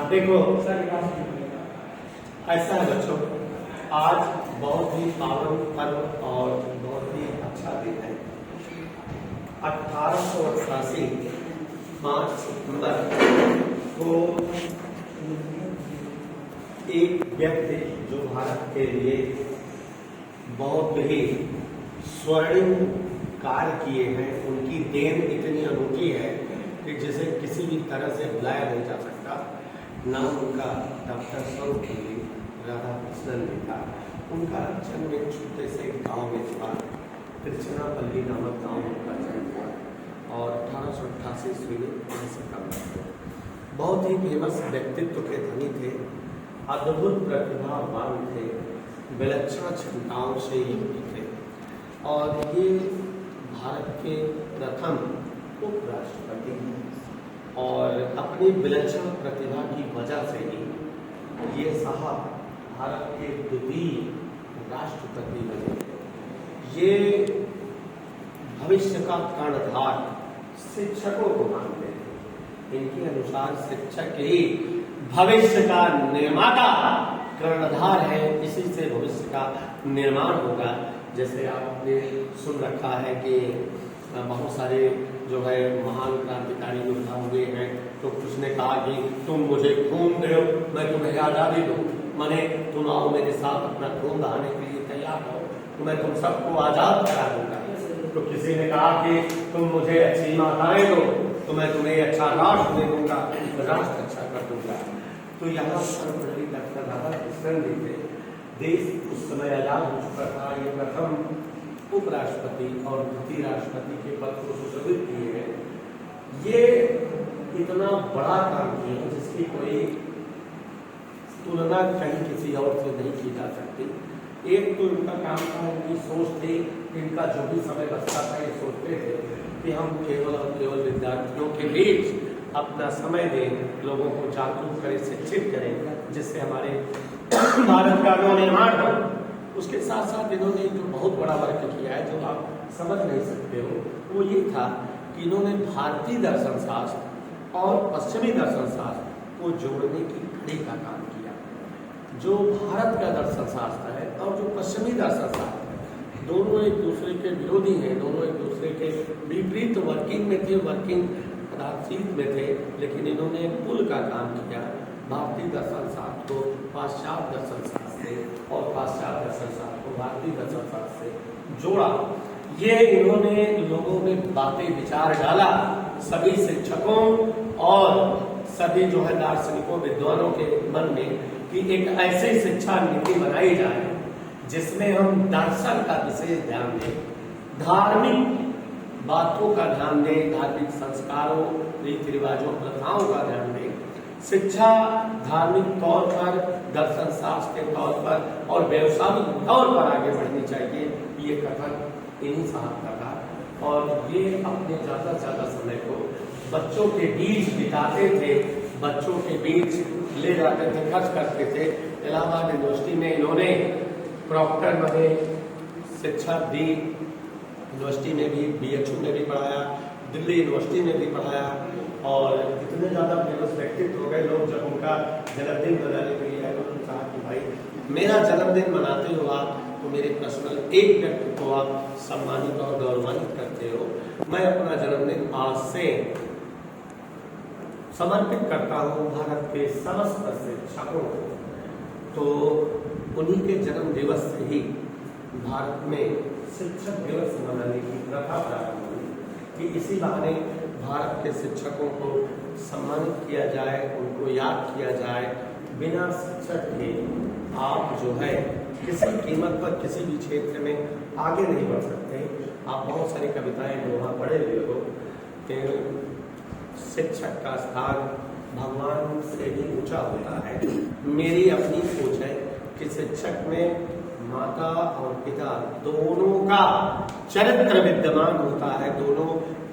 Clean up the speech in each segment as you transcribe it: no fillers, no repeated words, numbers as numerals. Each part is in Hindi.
देखो ऐसा है बच्चों, आज बहुत ही पावन पर्व और बहुत ही अच्छा दिन है। 1888 5 सितंबर को एक व्यक्ति जो भारत के लिए बहुत ही स्वर्णिम कार्य किए हैं, उनकी देन इतनी अनूठी है कि जिसे किसी भी तरह से भुलाया नहीं जा सकता। नाम उनका डॉक्टर सर्वपल्ली राधाकृष्णन ने था। उनका जन्म एक छोटे से गांव में हुआ, तिरुचिरापल्ली नामक गांव में उनका जन्म हुआ और 1888 ईस्वी में सितंबर। बहुत ही फेमस व्यक्तित्व के धनी थे, अद्भुत प्रतिभावान थे, विलक्षण क्षमताओं से युक्त थे और ये भारत के प्रथम उपराष्ट्रपति और अपनी विलक्षण प्रतिभा की वजह से ही ये साहब भारत के द्वितीय राष्ट्रपति बने। ये भविष्य का कर्णधार शिक्षकों को मानते थे। इनके अनुसार शिक्षक ही भविष्य का निर्माता कर्णधार है, इसी से भविष्य का निर्माण होगा। जैसे आपने सुन रखा है कि बहुत सारे जो है महान क्रांतिकारी योद्धा हुए हैं, तो कुछ ने कहा कि तुम मुझे खून दो मैं तुम्हें आजादी दूं, माने तुम आओ मेरे साथ अपना खून बहाने के लिए तैयार हो तो मैं तुम सबको आजाद करा दूंगा। तो किसी ने कहा कि तुम मुझे अच्छी माताएं दो तो मैं तुम्हें अच्छा राष्ट्र दे दूंगा, राष्ट्र अच्छा कर दूंगा। तो यहाँ सर्वपल्ली डॉक्टर राधाकृष्णन जी थे। देश उस समय आजाद हो चुका था। ये प्रथम उपराष्ट्रपति और द्वितीय राष्ट्रपति के पद को सुशोभित किए हैं। ये इतना बड़ा काम किया जिसकी कोई तुलना कहीं किसी और से नहीं की जा सकती। एक तो इनका काम था, इनकी सोच थी, इनका जो भी समय बचता था ये सोचते थे कि हम केवल और केवल विद्यार्थियों के बीच अपना समय दें, लोगों को जागरूक करें, शिक्षित करें, जिससे हमारे भारत का नवनिर्माण हो। उसके साथ साथ इन्होंने जो बहुत बड़ा वर्क किया है जो आप समझ नहीं सकते हो, वो ये था कि इन्होंने भारतीय दर्शन शास्त्र और पश्चिमी दर्शन शास्त्र को जोड़ने की कड़ी का काम किया। जो भारत का दर्शन शास्त्र है और जो पश्चिमी दर्शन शास्त्र है, दोनों एक दूसरे के विरोधी हैं, दोनों एक दूसरे के विपरीत वर्किंग में थे, वर्किंग पदार्थ में थे, लेकिन इन्होंने पुल का काम किया। भारतीय दर्शन शास्त्र को पाश्चात्य दर्शन शास्त्र से और पाश्चात्य दर्शन शास्त्र को भारतीय दर्शन शास्त्र से जोड़ा। ये इन्होंने लोगों में बातें विचार डाला, सभी शिक्षकों और सभी जो है दार्शनिकों विद्वानों के मन में कि एक ऐसी शिक्षा नीति बनाई जाए जिसमें हम दर्शन का विशेष ध्यान दें, धार्मिक बातों का ध्यान दें, धार्मिक संस्कारों, रीति रिवाजों, प्रथाओं का ध्यान दें। शिक्षा धार्मिक तौर पर, दर्शन शास्त्र के तौर पर और व्यवसायिक तौर पर आगे बढ़नी चाहिए। ये कथन इन्हीं साहब का था और ये अपने ज्यादा से ज्यादा समय को बच्चों के बीच बिताते थे, बच्चों के बीच ले जाते थे, खर्च करते थे। इलाहाबाद यूनिवर्सिटी में इन्होंने प्रॉक्टर बने, शिक्षा दी, यूनिवर्सिटी में भी, BHU में भी पढ़ाया, दिल्ली यूनिवर्सिटी में भी पढ़ाया और इतने ज़्यादा फेमस व्यक्तित्व हो गए लोग। जब उनका जन्मदिन मनाने के लिए उन्होंने कहा कि भाई मेरा जन्मदिन मनाते हो आप तो मेरे पर्सनल एक व्यक्ति को आप सम्मानित और गौरवान्वित करते हो। मैं अपना जन्मदिन आज से समर्पित करता हूँ भारत के समस्त शिक्षकों को। तो उन्हीं के जन्म दिवस से ही भारत में शिक्षक दिवस मनाने की प्रथा प्रारंभ हुई कि इसी बहाने भारत के शिक्षकों को सम्मानित किया जाए, उनको याद किया जाए। बिना शिक्षक के आप जो है किसी कीमत पर किसी भी क्षेत्र में आगे नहीं बढ़ सकते। आप बहुत सारी कविताएं जो वहाँ पढ़े हुए हो कि शिक्षक का स्थान भगवान से भी ऊंचा होता है। मेरी अपनी सोच है कि शिक्षक में माता और पिता दोनों का चरित्र विद्यमान होता है, दोनों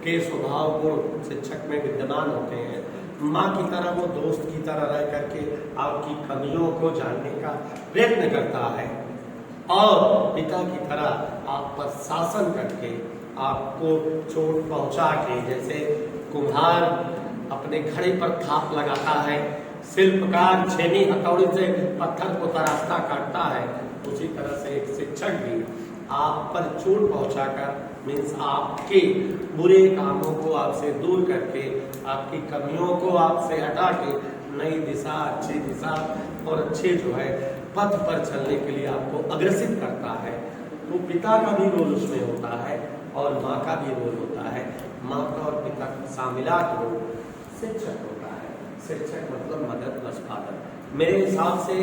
के स्वभाव गुण शिक्षक में विद्यमान होते हैं। माँ की तरह वो दोस्त की तरह रह करके आपकी कमियों को जानने का प्रयत्न करता है और पिता की तरह आप पर शासन करके आपको चोट पहुंचा के, जैसे कुम्हार अपने घड़े पर थाप लगाता है, शिल्पकार छेनी हथौड़ी से पत्थर को तराशता काटता है, उसी तरह से एक शिक्षक भी आप पर चोट पहुंचाकर मीन्स आपके बुरे कामों को आपसे दूर करके, आपकी कमियों को आपसे हटा के नई दिशा, अच्छी दिशा और अच्छे जो है पथ पर चलने के लिए आपको अग्रसित करता है। तो पिता का भी रोल उसमें होता है और माँ का भी रोल होता है। माँ का और पिता का शामिलात रोल शिक्षक होता है। शिक्षक मतलब मदर प्लस फादर। मेरे हिसाब से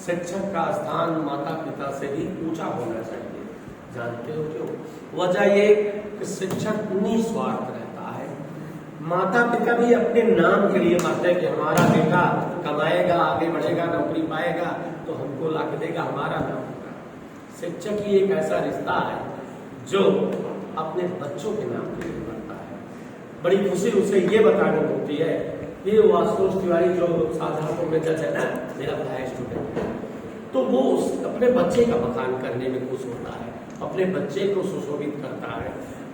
शिक्षक का स्थान माता पिता से भी ऊंचा होना चाहिए। जानते हो क्यों? वजह ये कि शिक्षक निस्वार्थ रहता है। माता पिता भी अपने नाम के लिए मानते हैं कि हमारा बेटा कमाएगा, आगे बढ़ेगा, नौकरी पाएगा तो हमको ला के देगा, हमारा नाम होगा। शिक्षक ही एक ऐसा रिश्ता है जो अपने बच्चों के नाम के लिए बनता है। बड़ी खुशी उसे ये बताने होती है, ये आशुतोष तिवारी जो शाहजहांपुर में जज है ना, मेरा भाई स्टूडेंट है, तो वो अपने बच्चे का बखान करने में खुश होता है, अपने बच्चे को सुशोभित करता है।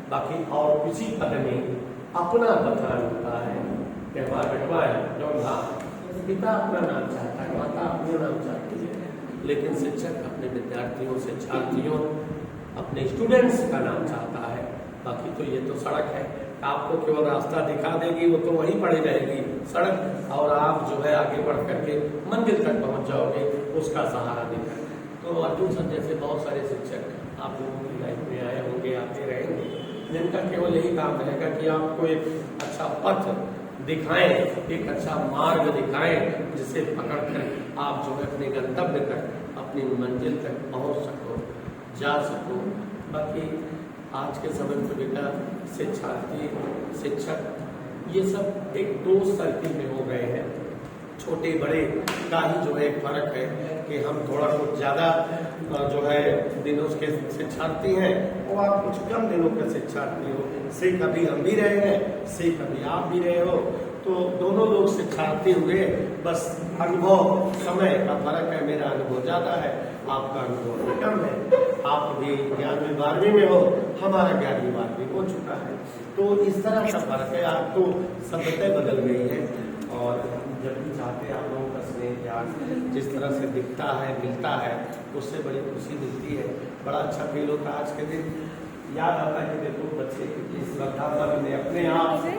बाकी और किसी पद में अपना बखान होता है। पिता अपना नाम चाहता है, माता अपना नाम चाहती है, लेकिन शिक्षक अपने विद्यार्थियों, शिक्षार्थियों, अपने स्टूडेंट्स का नाम चाहता है। बाकी तो ये तो सड़क है, आपको केवल रास्ता दिखा देगी, वो तो वहीं पड़ी रहेगी सड़क, और आप जो है आगे बढ़ करके मंजिल तक पहुंच जाओगे उसका सहारा देकर। तो अर्जुन सर जैसे बहुत सारे शिक्षक आप लोगों की लाइफ में आए होंगे, आते रहेंगे, जिनका केवल यही काम रहेगा कि आपको एक अच्छा पथ दिखाएं, एक अच्छा मार्ग दिखाएं, जिसे पकड़कर आप जो है अपने गंतव्य तक, अपनी मंजिल तक पहुंच सको, जा सको। बाकी आज के समय में बेटा शिक्षार्थी, शिक्षक ये सब एक दोस्त सर्किल में हो गए हैं। छोटे बड़े का ही जो है फर्क है कि हम थोड़ा कुछ ज़्यादा जो है दिनों के शिक्षार्थी हैं और आप कुछ कम दिनों के शिक्षार्थी हो। से कभी हम भी रहे हैं, से कभी आप भी रहे हो, तो दोनों लोग शिक्षार्थी हुए, बस अनुभव समय का फर्क है। मेरा अनुभव ज़्यादा है, आपका अनुभव कम है। आप भी 11वीं 12वीं में हो, हमारा 11वीं 12वीं हो चुका है, तो इस तरह का फर्क है। आप तो सभ्यता बदल गई है और जब भी चाहते हैं आप लोगों का स्नेह प्यार जिस तरह से दिखता है, मिलता है, उससे बड़ी खुशी मिलती है, बड़ा अच्छा फील होता है। आज के दिन याद आता है कि देखो बच्चे कितनी श्रद्धा में अपने आप से,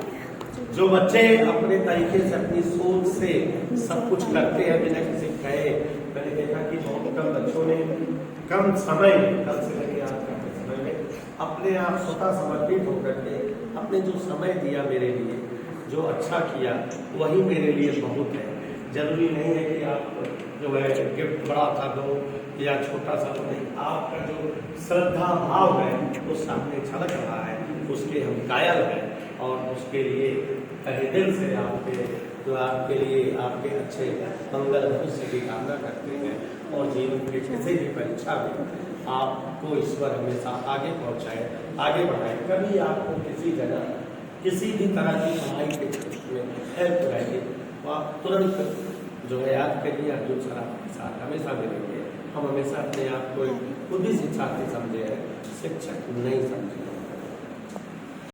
जो बच्चे अपने तरीके से अपनी सोच से सब कुछ करते हैं बिना किसी कहे। मैंने देखा कि बहुत कम बच्चों ने कम समय, कल से लेकर आज तक के समय में अपने आप स्वतः समर्पित होकर के अपने जो समय दिया मेरे लिए, जो अच्छा किया, वही मेरे लिए बहुत है। जरूरी नहीं है कि आप जो है गिफ्ट बड़ा सा दो या छोटा सा दो, नहीं, आपका जो श्रद्धा भाव है वो सामने झलक रहा है, उसके हम कायल हैं और उसके लिए तहे दिल से आपके लिए आपके अच्छे मंगल भविष्य की कामना करते हैं और जीवन के किसी भी परीक्षा में आपको ईश्वर हमेशा आगे पहुंचाए, आगे बढ़ाए। कभी आपको किसी जगह किसी भी तरह की पढ़ाई के क्षेत्र में हेल्प रहेगी तो आप तुरंत जो है याद करिए, अर्जुन सर आपके साथ हमेशा मिलेंगे। हम हमेशा अपने आप को खुद ही शिक्षार्थी समझे हैं, शिक्षक नहीं समझे।